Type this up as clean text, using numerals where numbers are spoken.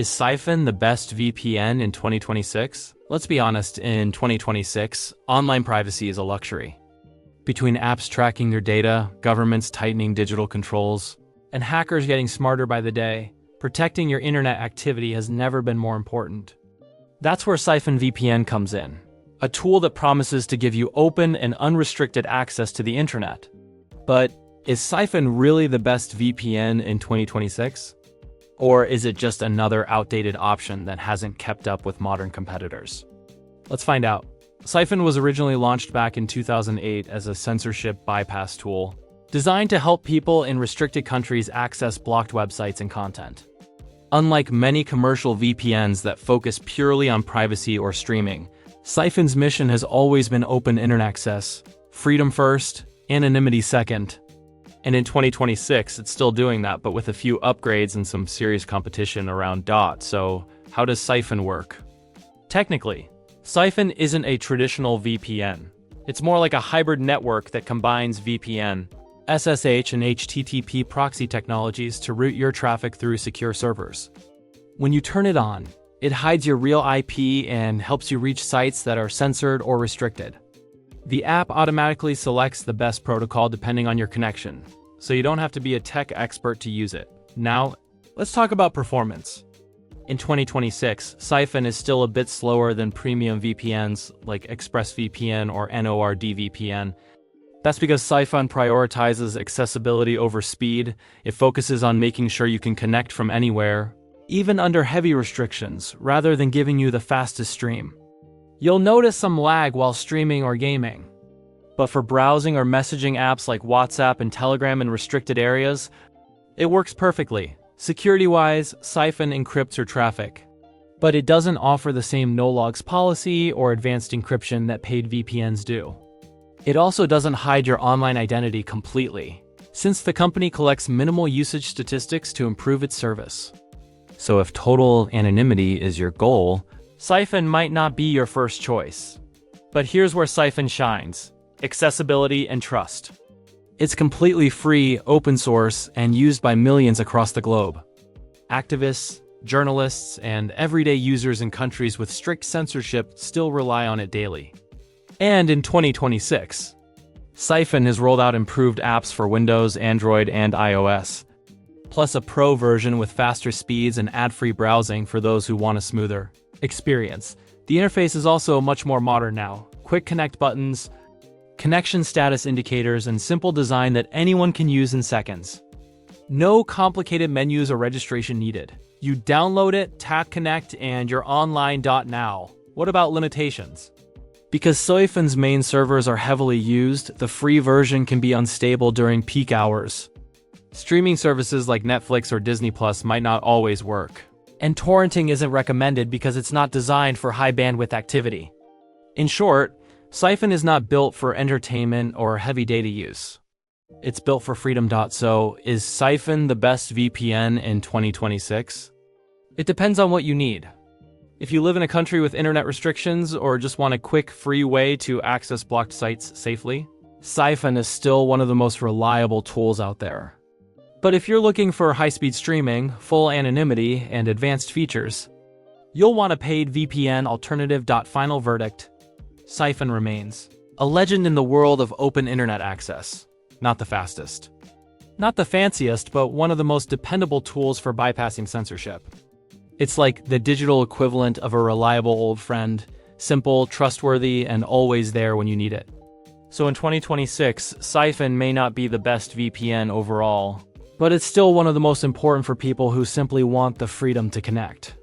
Is Psiphon the best VPN in 2026? Let's be honest, in 2026, online privacy is a luxury. Between apps tracking your data, governments tightening digital controls, and hackers getting smarter by the day, protecting your internet activity has never been more important. That's where Psiphon VPN comes in, a tool that promises to give you open and unrestricted access to the internet. But is Psiphon really the best VPN in 2026? Or is it just another outdated option that hasn't kept up with modern competitors? Let's find out. Psiphon was originally launched back in 2008 as a censorship bypass tool, designed to help people in restricted countries access blocked websites and content. Unlike many commercial VPNs that focus purely on privacy or streaming, Psiphon's mission has always been open internet access, freedom first, anonymity second. And in 2026, it's still doing that, but with a few upgrades and some serious competition around DOT. So how does Psiphon work? Technically, Psiphon isn't a traditional VPN. It's more like a hybrid network that combines VPN, SSH, and HTTP proxy technologies to route your traffic through secure servers. When you turn it on, it hides your real IP and helps you reach sites that are censored or restricted. The app automatically selects the best protocol depending on your connection, so you don't have to be a tech expert to use it. Now, let's talk about performance. In 2026, Psiphon is still a bit slower than premium VPNs like ExpressVPN or NordVPN. That's because Psiphon prioritizes accessibility over speed. It focuses on making sure you can connect from anywhere, even under heavy restrictions, rather than giving you the fastest stream. You'll notice some lag while streaming or gaming. But for browsing or messaging apps like WhatsApp and Telegram in restricted areas, it works perfectly. Security-wise, Psiphon encrypts your traffic. But it doesn't offer the same no-logs policy or advanced encryption that paid VPNs do. It also doesn't hide your online identity completely, since the company collects minimal usage statistics to improve its service. So if total anonymity is your goal, Psiphon might not be your first choice. But here's where Psiphon shines: accessibility and trust. It's completely free, open source, and used by millions across the globe. Activists, journalists, and everyday users in countries with strict censorship still rely on it daily. And in 2026, Psiphon has rolled out improved apps for Windows, Android, and iOS, plus a pro version with faster speeds and ad-free browsing for those who want a smoother experience. The interface is also much more modern now. Quick connect buttons, connection status indicators, and simple design that anyone can use in seconds. No complicated menus or registration needed. You download it, tap connect, and you're online. Now, what about limitations? Because Psiphon's main servers are heavily used, the free version can be unstable during peak hours. Streaming services like Netflix or Disney Plus might not always work. And torrenting isn't recommended because it's not designed for high bandwidth activity. In short, Psiphon is not built for entertainment or heavy data use. It's built for freedom. So, is Psiphon the best VPN in 2026? It depends on what you need. If you live in a country with internet restrictions or just want a quick, free way to access blocked sites safely, Psiphon is still one of the most reliable tools out there. But if you're looking for high-speed streaming, full anonymity, and advanced features, you'll want a paid VPN alternative. Final verdict: Psiphon remains a legend in the world of open internet access. Not the fastest, not the fanciest, but one of the most dependable tools for bypassing censorship. It's like the digital equivalent of a reliable old friend, simple, trustworthy, and always there when you need it. So in 2026, Psiphon may not be the best VPN overall, but it's still one of the most important for people who simply want the freedom to connect.